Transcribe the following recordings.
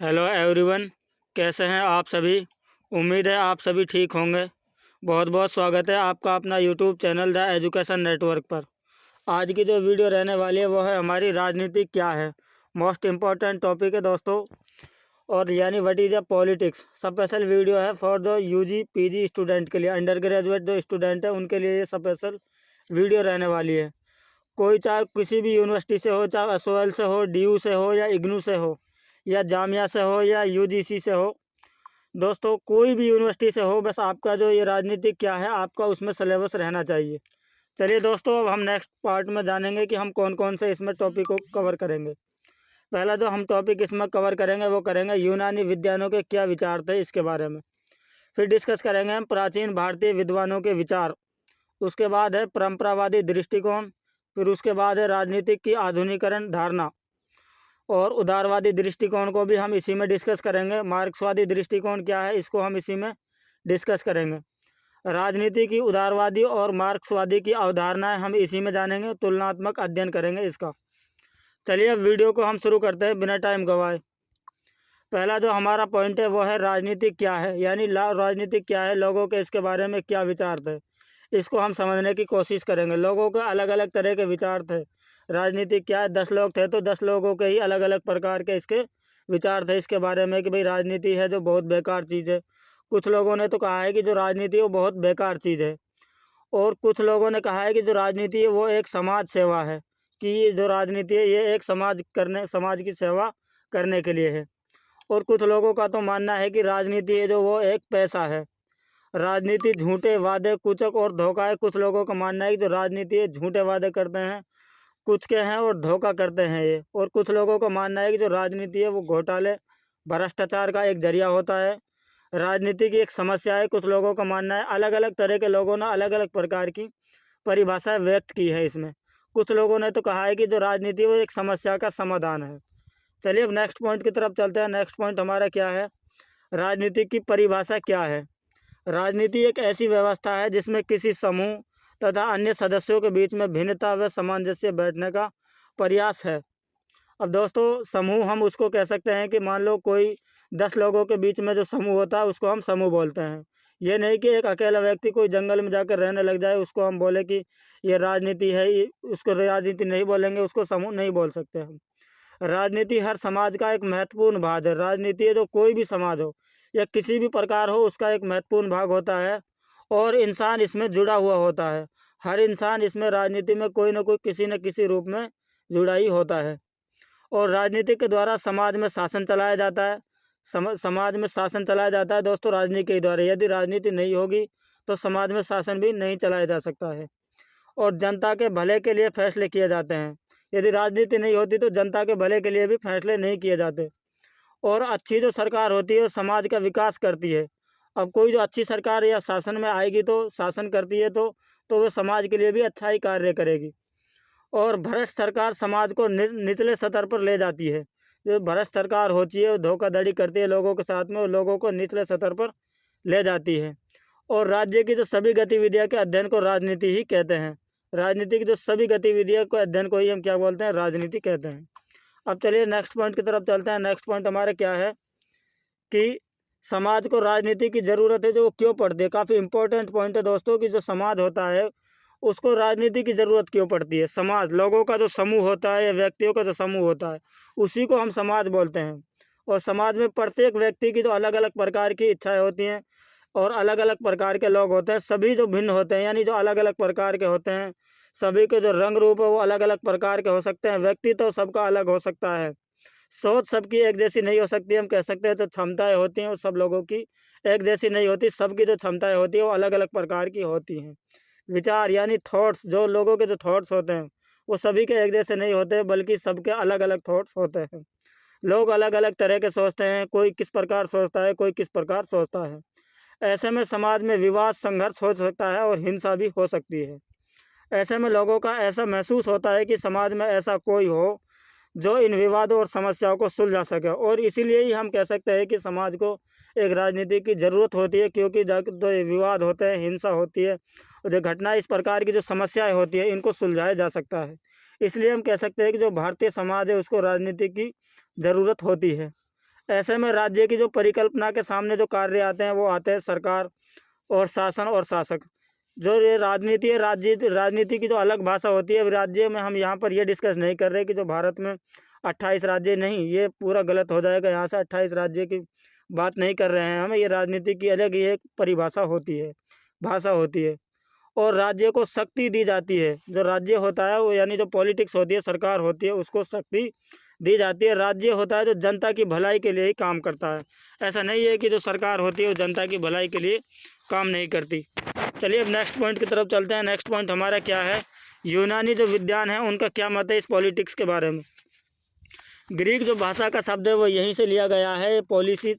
Hello everyone, कैसे हैं आप सभी। उम्मीद है आप सभी ठीक होंगे। बहुत बहुत स्वागत है आपका अपना YouTube channel the education network पर। आज की जो वीडियो रहने वाली है वो है हमारी राजनीति क्या है। मोस्ट इम्पॉर्टेंट टॉपिक है दोस्तों, और यानी what is a politics. Special video है for the UG PG student के लिए, अंडर ग्रेजुएट जो स्टूडेंट है उनके लिए ये स्पेशल वीडियो रहने वाली है। कोई चाहे किसी भी यूनिवर्सिटी से हो, चाहे एसओएल से हो, डीयू से हो, या इग्नू से हो, या जामिया से हो, या यूजीसी से हो। दोस्तों कोई भी यूनिवर्सिटी से हो, बस आपका जो ये राजनीति क्या है आपका उसमें सिलेबस रहना चाहिए। चलिए दोस्तों, अब हम नेक्स्ट पार्ट में जानेंगे कि हम कौन कौन से इसमें टॉपिक को कवर करेंगे। पहला जो हम टॉपिक इसमें कवर करेंगे वो करेंगे यूनानी विद्वानों के क्या विचार थे इसके बारे में। फिर डिस्कस करेंगे हम प्राचीन भारतीय विद्वानों के विचार। उसके बाद है परंपरावादी दृष्टिकोण। फिर उसके बाद है राजनीतिक की आधुनिकीकरण धारणा, और उदारवादी दृष्टिकोण को भी हम इसी में डिस्कस करेंगे। मार्क्सवादी दृष्टिकोण क्या है इसको हम इसी में डिस्कस करेंगे। राजनीति की उदारवादी और मार्क्सवादी की अवधारणाएं हम इसी में जानेंगे, तुलनात्मक अध्ययन करेंगे इसका। चलिए अब वीडियो को हम शुरू करते हैं बिना टाइम गवाए। पहला जो हमारा पॉइंट है वो है राजनीति क्या है, यानी राजनीति क्या है, लोगों के इसके बारे में क्या विचार थे, इसको हम समझने की कोशिश करेंगे। लोगों के अलग अलग तरह के विचार थे। राजनीति क्या है, 10 लोग थे तो 10 लोगों के ही अलग अलग प्रकार के इसके विचार थे इसके बारे में कि भाई राजनीति है जो बहुत बेकार चीज़ है। कुछ लोगों ने तो कहा है कि जो राजनीति है वो बहुत बेकार चीज़ है, और कुछ लोगों ने कहा है कि जो राजनीति है वो एक समाज सेवा है, कि ये जो राजनीति है ये एक समाज की सेवा करने के लिए है। और कुछ लोगों का तो मानना है कि राजनीति है जो वो एक पैसा है। राजनीति झूठे वादे, कुचक और धोखा है। कुछ लोगों का मानना है कि जो राजनीति है झूठे वादे करते हैं, कुछ के हैं और धोखा करते हैं ये। और कुछ लोगों का मानना है कि जो राजनीति है वो घोटाले, भ्रष्टाचार का एक जरिया होता है। राजनीति की एक समस्या है, कुछ लोगों का मानना है। अलग अलग तरह के लोगों ने अलग अलग प्रकार की परिभाषाएं व्यक्त की है इसमें। कुछ लोगों ने तो कहा है कि जो राजनीति है वो एक समस्या का समाधान है। चलिए अब नेक्स्ट पॉइंट की तरफ चलते हैं। नेक्स्ट पॉइंट हमारा क्या है, राजनीति की परिभाषा क्या है। राजनीति एक ऐसी व्यवस्था है जिसमें किसी समूह तथा अन्य सदस्यों के बीच में भिन्नता व सामंजस्य बैठने का प्रयास है। अब दोस्तों समूह हम उसको कह सकते हैं कि मान लो कोई 10 लोगों के बीच में जो समूह होता है उसको हम समूह बोलते हैं। ये नहीं कि एक अकेला व्यक्ति कोई जंगल में जाकर रहने लग जाए उसको हम बोले कि ये राजनीति है, उसको राजनीति नहीं बोलेंगे, उसको समूह नहीं बोल सकते हम। राजनीति हर समाज का एक महत्वपूर्ण भाग है। राजनीति है जो कोई भी समाज हो या किसी भी प्रकार हो उसका एक महत्वपूर्ण भाग होता है, और इंसान इसमें जुड़ा हुआ होता है। हर इंसान इसमें राजनीति में कोई न कोई किसी न किसी रूप में जुड़ा ही होता है। और राजनीति के द्वारा समाज में शासन चलाया जाता है। समाज में शासन चलाया जाता है दोस्तों राजनीति के द्वारा। यदि राजनीति नहीं होगी तो समाज में शासन भी नहीं चलाया जा सकता है। और जनता के भले के लिए फैसले किए जाते हैं। यदि राजनीति नहीं होती तो जनता के भले के लिए भी फैसले नहीं किए जाते। और अच्छी जो सरकार होती है वो समाज का विकास करती है। अब कोई जो अच्छी सरकार या शासन में आएगी तो शासन करती है तो वो समाज के लिए भी अच्छा ही कार्य करेगी। और भ्रष्ट सरकार समाज को निचले स्तर पर ले जाती है। जो भ्रष्ट सरकार होती है वो धोखाधड़ी करती है लोगों के साथ में, और लोगों को निचले स्तर पर ले जाती है। और राज्य की जो सभी गतिविधियों के अध्ययन को राजनीति ही कहते हैं। राजनीति की जो सभी गतिविधियों को अध्ययन को ही हम क्या बोलते हैं, राजनीति कहते हैं। अब चलिए नेक्स्ट पॉइंट की तरफ चलते हैं। नेक्स्ट पॉइंट हमारा क्या है कि समाज को राजनीति की ज़रूरत है जो वो क्यों पड़ती है। काफ़ी इंपॉर्टेंट पॉइंट है दोस्तों कि जो समाज होता है उसको राजनीति की ज़रूरत क्यों पड़ती है। समाज लोगों का जो समूह होता है या व्यक्तियों का जो समूह होता है उसी को हम समाज बोलते हैं। और समाज में प्रत्येक व्यक्ति की जो अलग अलग प्रकार की इच्छाएं होती हैं और अलग अलग प्रकार के लोग होते हैं, सभी जो भिन्न होते हैं यानी जो अलग अलग प्रकार के होते हैं, सभी के जो रंग रूप है वो अलग अलग प्रकार के हो सकते हैं। व्यक्ति तो सबका अलग हो सकता है, सोच सबकी एक जैसी नहीं हो सकती। हम कह सकते हैं जो क्षमताएं होती हैं वो सब लोगों की एक जैसी नहीं होती। सबकी जो क्षमताएं होती है वो अलग अलग प्रकार की होती हैं। विचार यानी थॉट्स, जो लोगों के जो थॉट्स होते हैं वो सभी के एक जैसे नहीं होते, बल्कि सबके अलग अलग थॉट्स होते हैं। लोग अलग अलग तरह के सोचते हैं, कोई किस प्रकार सोचता है, कोई किस प्रकार सोचता है। ऐसे में समाज में विवाद, संघर्ष हो सकता है और हिंसा भी हो सकती है। ऐसे में लोगों का ऐसा महसूस होता है कि समाज में ऐसा कोई हो जो इन विवादों और समस्याओं को सुलझा सके। और इसीलिए ही हम कह सकते हैं कि समाज को एक राजनीति की ज़रूरत होती है, क्योंकि जो ये विवाद होते हैं, हिंसा होती है और जो घटनाएं, इस प्रकार की जो समस्याएं होती है इनको सुलझाया जा सकता है। इसलिए हम कह सकते हैं कि जो भारतीय समाज है उसको राजनीति की ज़रूरत होती है। ऐसे में राज्य की जो परिकल्पना के सामने जो कार्य आते हैं वो आते हैं सरकार और शासन और शासक। जो ये राजनीति है, राजनीति की जो अलग भाषा होती है राज्य में, हम यहाँ पर ये डिस्कस नहीं कर रहे कि जो भारत में 28 राज्य, नहीं, ये पूरा गलत हो जाएगा। यहाँ से 28 राज्य की बात नहीं कर रहे हैं हमें। ये राजनीति की अलग ही एक परिभाषा होती है, भाषा होती है। और राज्य को शक्ति दी जाती है। जो राज्य होता है वो, यानी जो पॉलिटिक्स होती है, सरकार होती है, उसको शक्ति दी जाती है। राज्य होता है जो जनता की भलाई के लिए ही काम करता है। ऐसा नहीं है कि जो सरकार होती है वो जनता की भलाई के लिए काम नहीं करती। चलिए अब नेक्स्ट पॉइंट की तरफ चलते हैं। नेक्स्ट पॉइंट हमारा क्या है, यूनानी जो विद्वान है उनका क्या मत है इस पॉलिटिक्स के बारे में। ग्रीक जो भाषा का शब्द है वो यहीं से लिया गया है। पॉलिसी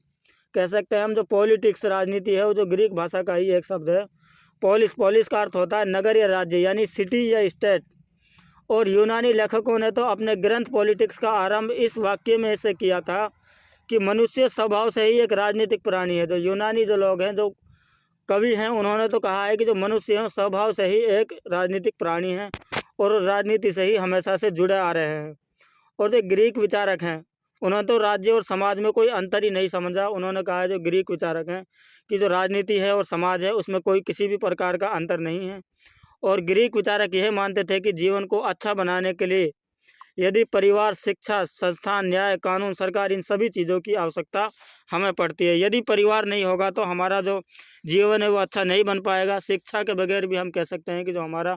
कह सकते हैं हम, जो पॉलिटिक्स राजनीति है वो जो ग्रीक भाषा का ही एक शब्द है। पॉलिस का अर्थ होता है नगर या राज्य, यानी सिटी या स्टेट। और यूनानी लेखकों ने तो अपने ग्रंथ पॉलिटिक्स का आरंभ इस वाक्य में से किया था कि मनुष्य स्वभाव से ही एक राजनीतिक प्राणी है। जो यूनानी जो लोग हैं, जो कवि हैं, उन्होंने तो कहा है कि जो मनुष्य हैं स्वभाव से ही एक राजनीतिक प्राणी हैं और राजनीति से ही हमेशा से जुड़े आ रहे हैं। और जो ग्रीक विचारक हैं उन्होंने तो राज्य और समाज में कोई अंतर ही नहीं समझा। उन्होंने कहा है, जो ग्रीक विचारक हैं, कि जो राजनीति है और समाज है उसमें कोई किसी भी प्रकार का अंतर नहीं है। और ग्रीक विचारक यह मानते थे कि जीवन को अच्छा बनाने के लिए यदि परिवार, शिक्षा, संस्थान, न्याय, कानून, सरकार, इन सभी चीज़ों की आवश्यकता हमें पड़ती है। यदि परिवार नहीं होगा तो हमारा जो जीवन है वो अच्छा नहीं बन पाएगा। शिक्षा के बगैर भी हम कह सकते हैं कि जो हमारा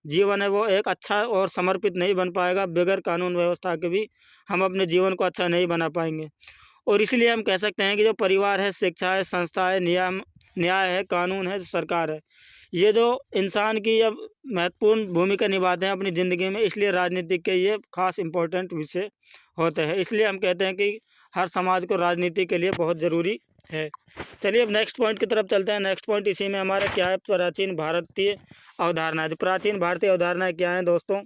जीवन है वो एक अच्छा और समर्पित नहीं बन पाएगा। बगैर कानून व्यवस्था के भी हम अपने जीवन को अच्छा नहीं बना पाएंगे। और इसलिए हम कह सकते हैं कि जो परिवार है, शिक्षा है, संस्था है, न्याय है, कानून है, सरकार है, ये जो इंसान की अब महत्वपूर्ण भूमिका निभाते हैं अपनी ज़िंदगी में। इसलिए राजनीति के ये खास इम्पोर्टेंट विषय होते हैं। इसलिए हम कहते हैं कि हर समाज को राजनीति के लिए बहुत ज़रूरी है। चलिए अब नेक्स्ट पॉइंट की तरफ चलते हैं। नेक्स्ट पॉइंट इसी में हमारा क्या है, प्राचीन भारतीय अवधारणा। जो प्राचीन भारतीय अवधारणाएँ क्या हैं दोस्तों,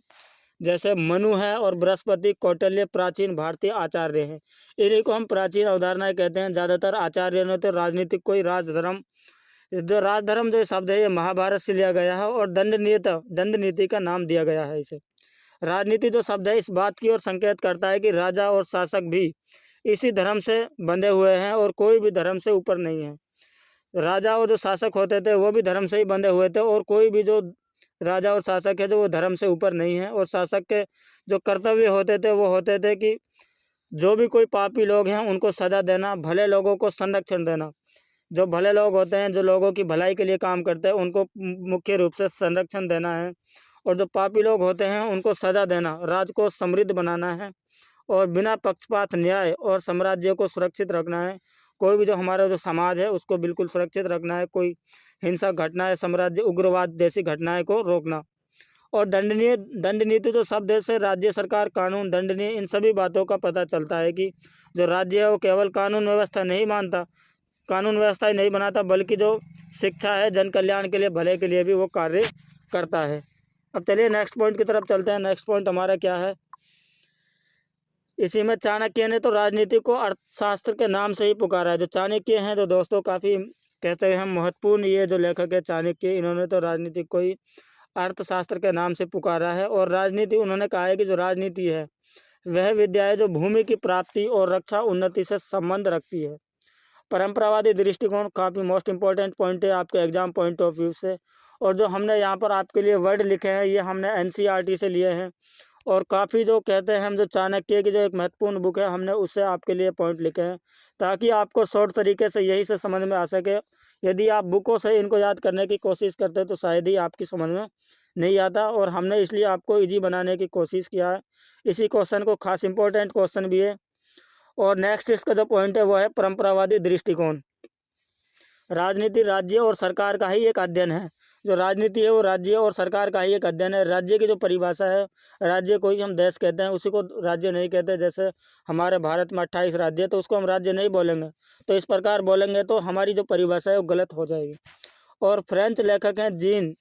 जैसे मनु है और बृहस्पति, कौटिल्य प्राचीन भारतीय आचार्य हैं। इन्हीं को हम प्राचीन अवधारणाएँ कहते हैं। ज़्यादातर आचार्यों ने तो राजनीतिक को ही राजधर्म, जो राजधर्म जो शब्द है ये महाभारत से लिया गया है। और दंड नीति का नाम दिया गया है इसे। राजनीति जो शब्द है इस बात की ओर संकेत करता है कि राजा और शासक भी इसी धर्म से बंधे हुए हैं और कोई भी धर्म से ऊपर नहीं है। राजा और जो शासक होते थे वो भी धर्म से ही बंधे हुए थे और कोई भी जो राजा और शासक है जो वो धर्म से ऊपर नहीं है। और शासक के जो कर्तव्य होते थे वो होते थे कि जो भी कोई पापी लोग हैं उनको सज़ा देना, भले लोगों को संरक्षण देना। जो भले लोग होते हैं, जो लोगों की भलाई के लिए काम करते हैं, उनको मुख्य रूप से संरक्षण देना है। और जो पापी लोग होते हैं उनको सज़ा देना, राज्य को समृद्ध बनाना है और बिना पक्षपात न्याय और साम्राज्य को सुरक्षित रखना है। कोई भी जो हमारा जो समाज है उसको बिल्कुल सुरक्षित रखना है। कोई हिंसक घटनाएं, साम्राज्य, उग्रवाद जैसी घटनाएं को रोकना। और दंड नीति जो शब्द है से राज्य, सरकार, कानून, दंडनीय, इन सभी बातों का पता चलता है कि जो राज्य है वो केवल कानून व्यवस्था नहीं मानता, कानून व्यवस्था ही नहीं बनाता, बल्कि जो शिक्षा है, जन कल्याण के लिए, भले के लिए भी वो कार्य करता है। अब चलिए नेक्स्ट पॉइंट की तरफ चलते हैं। नेक्स्ट पॉइंट हमारा क्या है, इसी में चाणक्य ने तो राजनीति को अर्थशास्त्र के नाम से ही पुकारा है। जो चाणक्य हैं जो दोस्तों काफ़ी कहते हैं हम महत्वपूर्ण, ये जो लेखक है चाणक्य, इन्होंने तो राजनीति को ही अर्थशास्त्र के नाम से पुकारा है। और राजनीति, उन्होंने कहा है कि जो राजनीति है वह विद्या है जो भूमि की प्राप्ति और रक्षा उन्नति से संबंध रखती है। परंपरावादी दृष्टिकोण काफ़ी मोस्ट इंपॉर्टेंट पॉइंट है आपके एग्जाम पॉइंट ऑफ व्यू से। और जो हमने यहाँ पर आपके लिए वर्ड लिखे हैं ये हमने एनसीईआरटी से लिए हैं। और काफ़ी जो कहते हैं हम, जो चाणक्य की जो एक महत्वपूर्ण बुक है, हमने उससे आपके लिए पॉइंट लिखे हैं ताकि आपको शॉर्ट तरीके से यही से समझ में आ सके। यदि आप बुकों से इनको याद करने की कोशिश करते तो शायद ही आपकी समझ में नहीं आता। और हमने इसलिए आपको ईजी बनाने की कोशिश किया है। इसी क्वेश्चन को खास इंपॉर्टेंट क्वेश्चन भी है। और नेक्स्ट इसका जो पॉइंट है वो है परंपरावादी दृष्टिकोण। राजनीति राज्य और सरकार का ही एक अध्ययन है। जो राजनीति है वो राज्य और सरकार का ही एक अध्ययन है। राज्य की जो परिभाषा है, राज्य को ही हम देश कहते हैं, उसी को राज्य नहीं कहते। जैसे हमारे भारत में 28 राज्य है तो उसको हम राज्य नहीं बोलेंगे, तो इस प्रकार बोलेंगे तो हमारी जो परिभाषा है वो गलत हो जाएगी। और फ्रेंच लेखक हैं जीन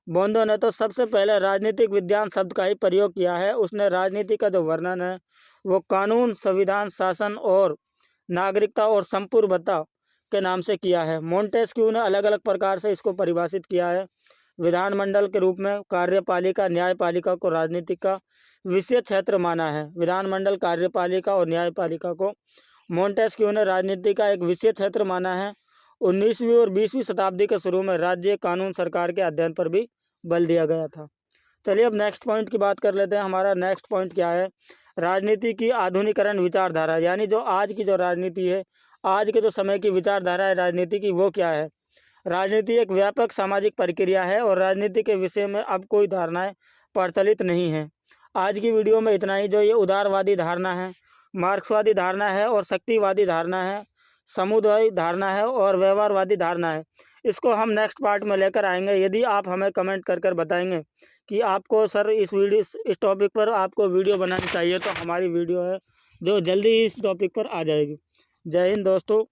बोंदो ने तो सबसे पहले राजनीतिक विज्ञान शब्द का ही प्रयोग किया है। उसने राजनीति का जो वर्णन है वो कानून, संविधान, शासन और नागरिकता और संप्रभुता के नाम से किया है। मोंटेस्क्यू ने अलग अलग प्रकार से इसको परिभाषित किया है। विधानमंडल के रूप में कार्यपालिका, न्यायपालिका को राजनीति का विषय क्षेत्र माना है। विधानमंडल, कार्यपालिका और न्यायपालिका को मोंटेस्क्यू ने राजनीति का एक विशेष क्षेत्र माना है। 19वीं और 20वीं शताब्दी के शुरू में राज्य कानून सरकार के अध्ययन पर भी बल दिया गया था। चलिए अब नेक्स्ट पॉइंट की बात कर लेते हैं। हमारा नेक्स्ट पॉइंट क्या है? राजनीति की आधुनिकरण विचारधारा, यानी जो आज की जो राजनीति है, आज के जो समय की विचारधारा है राजनीति की, वो क्या है? राजनीति एक व्यापक सामाजिक प्रक्रिया है और राजनीति के विषय में अब कोई धारणाएं प्रचलित नहीं है। आज की वीडियो में इतना ही। जो ये उदारवादी धारणा है, मार्क्सवादी धारणा है और शक्तिवादी धारणा है, समुदाय धारणा है और व्यवहारवादी धारणा है, इसको हम नेक्स्ट पार्ट में लेकर आएंगे। यदि आप हमें कमेंट कर बताएंगे कि आपको सर इस टॉपिक पर आपको वीडियो बनानी चाहिए, तो हमारी वीडियो है जो जल्दी ही इस टॉपिक पर आ जाएगी। जय हिंद दोस्तों।